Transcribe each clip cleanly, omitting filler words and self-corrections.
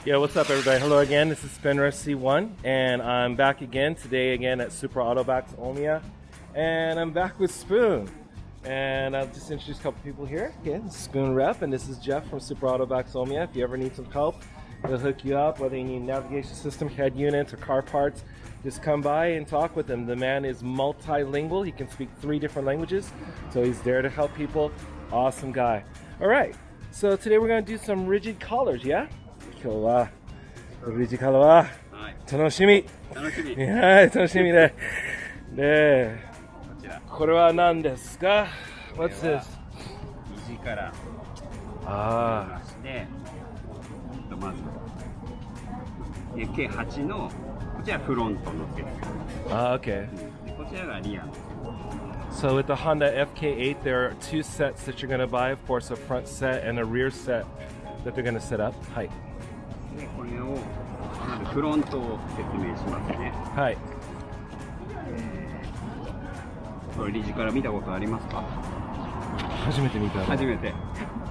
Yeah, what's up everybody? Hello again, this is Spinrush C1 and I'm back again today again at Super Autobox Omiya, and I'm back with Spoon, and I'll just introduce a couple people here. Again, this is Spoon Rep, and this is Jeff from Super Autobox Omiya. If you ever need some help, he'll hook you up, whether you need navigation system, head units, or car parts. Just come by and talk with him. The man is multilingual. He can speak 3 different languages, so he's there to help people. Awesome guy. All right, so today we're going to do some rigid collars, yeah? 今日はリジカルは楽しみ。はい、楽しみで。で、これは何ですか？ What's this？ リジカラまして、まず FK8 のこちらフロントのセット。Okay. こちらがリアの。So with the Honda FK8, there are 2 sets that you're going to buy. Of course, a front set and a rear set that they're going to set up. はい。でこれをまずフロントを説明しますね。はい。これリジカラ見たことありますか？初めて見た。初めて。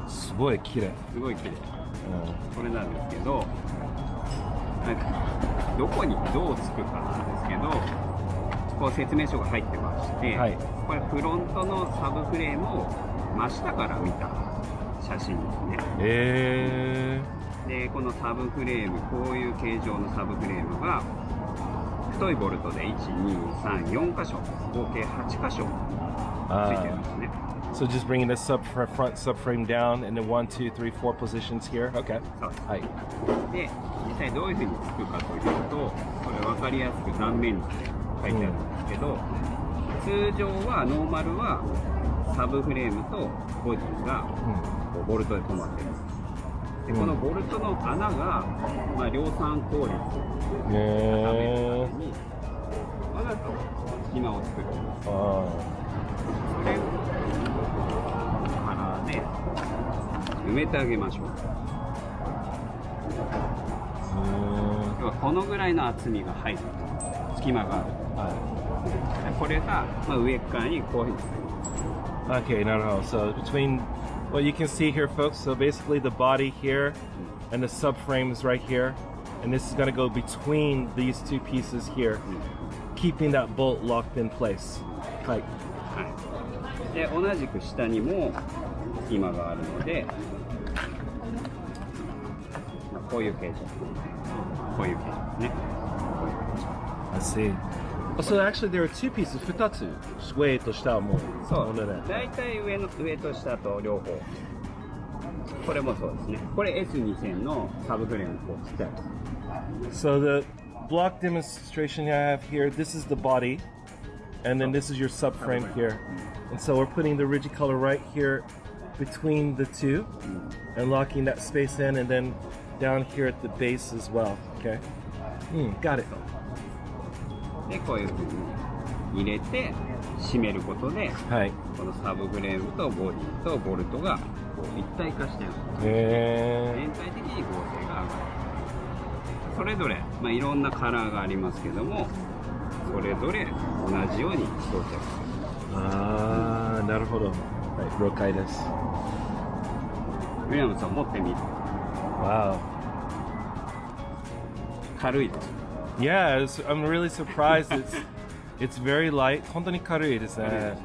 すごい綺麗。すごい綺麗。これなんですけど、どこにどうつくかなんですけど、こう説明書が入ってまして、はい、これフロントのサブフレームを真下から見た写真ですね。でこのサブフレーム、こういう形状のサブフレームが太いボルトで1、2、3、4箇所、合計8箇所ついてるんですね。So just bringing the front subframe down and then 1, 2, 3, 4 positions here. Okay. そうです。はい。で実際どういうふうにつくかというと、これ分かりやすく断面図で書いてあるんですけど、通常はノーマルはサブフレームとボディがボルトで止まってる。でこのボルトの穴が、量産効率を高めるためにわざと隙間を作る。それをカラーで埋めてあげましょう。要はこのぐらいの厚みが入る隙間がある。これが、上側にこういうふうに作ります。Okay, なるほど。So between what you can see here, folks, so basically the body here and the subframe is right here, and this is going to go between these 2 pieces here, keeping that bolt locked in place. はい。で同じく下にも隙間があるので、こういう形状、こういう形状ですね。I see. So actually there are 2 pieces, 2つ、上と下も。そう。だいたい上と下と両方。これもそうですね。これ S2000 のサブフレームこうちっちゃい。So the block demonstration I have here, this is the body, and then this is your subframe here. And so we're putting the rigid color right here between the 2 and locking that space in, and then down here at the base as well. Okay. Got it. でこういうふうに入れて締めることで、はい、このサブフレームとボディとボルトがこう一体化してる。全体的に合成が上がる。それぞれ、いろんなカラーがありますけども、それぞれ同じように装着する。なるほど。はい、了解です。ウィリアムさん持ってみる。Wow. 軽いです。Yeah, I'm really surprised. It's very light. 本当に軽いですね。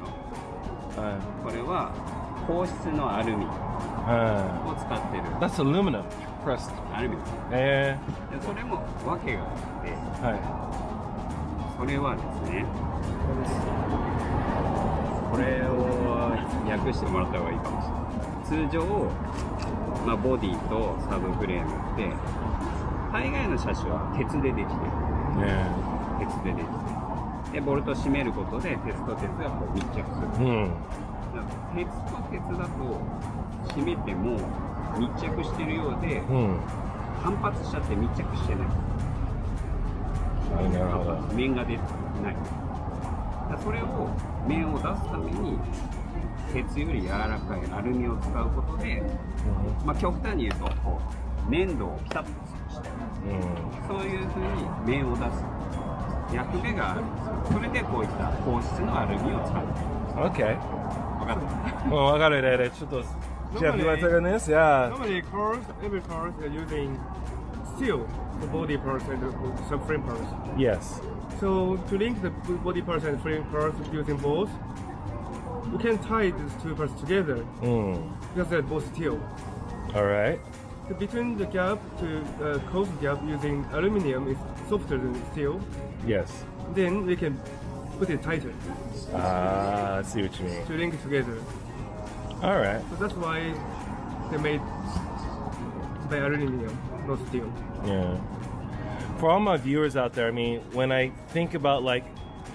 これは硬質のアルミを使ってる。That's aluminum pressed. アルミ。でそれも訳があって、それはですね、これを訳してもらった方がいいかもしれない。通常、ボディとサブフレームって大概の車種は鉄でできてる。鉄でできてる。でボルトを締めることで鉄と鉄がこう密着する。鉄と鉄だと締めても密着してるようで、反発しちゃって密着してない。面が出てない。それを面を出すために鉄より柔らかいアルミを使うことで、極端に言うとこう粘土をピタッとして、そういうふうに面を出す役目があるんですよ。それでこういった硬質のアルミを使う。Okay. 分かった。もう分かるね。ちょっとJeff, you want to take on this? Yeah. Normally, every cars are using steel, the body parts and the subframe parts. Yes. So to link the body parts and frame parts using both, we can tie these two parts together because they're both steel. All right. So between the gap to close the gap using aluminum is softer than steel. Yes. Then we can put it tighter Ah, I see what you mean. to link it together. All right. So that's why they're made by aluminum, not steel. Yeah. For all my viewers out there, I mean, when I think about like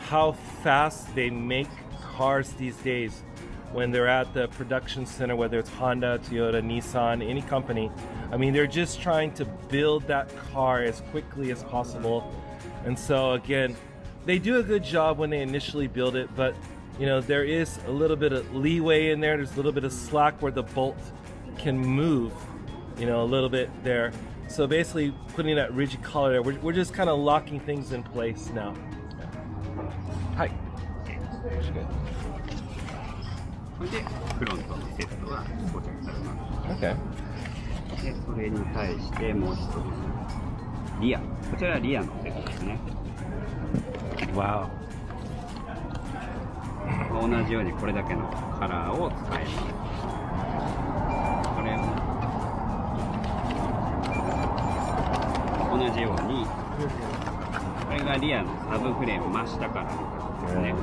how fast they make cars these days, when they're at the production center, whether it's Honda, Toyota, Nissan, any company, I mean, they're just trying to build that car as quickly as possible. And so again, they do a good job when they initially build it, but you know, there is a little bit of leeway in there. There's a little bit of slack where the bolt can move, you know, a little bit there. So basically putting that rigid collar there, we're just kind of locking things in place now. Hi. それでフロントのセットが装着されます。 Okay. でそれに対してもう一つリア、こちらはリアのセットですね。 Wow. 同じようにこれだけのカラーを使います。これを同じように、これがリアのサブフレーム真下からですね。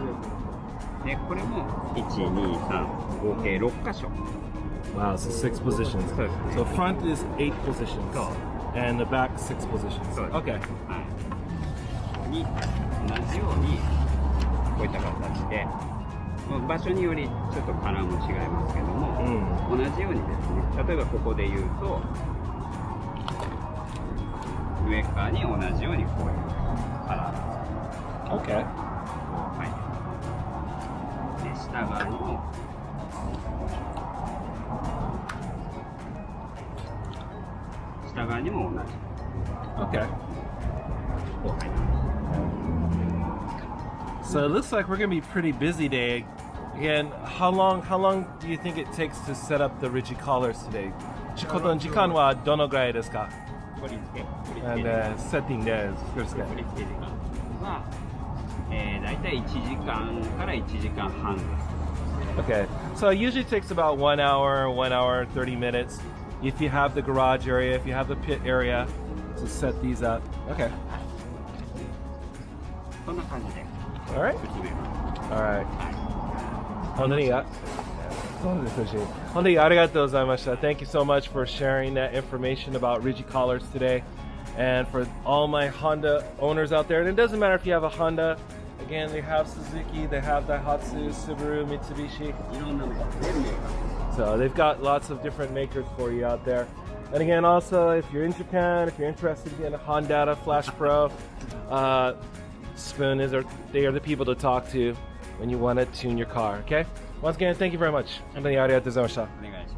でこれも1、2、3合計6箇所。 Wow, so 6 positions. So front is 8 positions. So. And the back 6 positions. So. Okay. はい。に同じようにこういった形で、場所によりちょっとカラーも違いますけども、同じようにですね、例えばここで言うと上側に同じようにこういうカラーが Okay. はい。で下側にも下側にも同じ Okay. こう入ります。 So it looks like we're gonna be pretty busy day. Again, how long do you think it takes to set up the rigid collars today? 時間はどのぐらいですか? 取り付け And setting there is 取り付け時間は、だいたい1時間から1時間半です。 Okay, so it usually takes about 1 hour, 1 hour, 30 minutes. If you have the garage area, if you have the pit area to set these up. Okay. こんな感じで All right. 進めます。 All right. 本当にありがとうございました。Thank you so much for sharing that information about rigid collars today. And for all my Honda owners out there, and it doesn't matter if you have a Honda, again, they have Suzuki, they have Daihatsu, Subaru, Mitsubishi. いろんなメーカー So they've got lots of different makers for you out there. And again, also, if you're in Japan, if you're interested in a Honda Flash Pro, Spoon they are the people to talk to when you want to tune your car, okay? Once again, thank you very much. お願いします。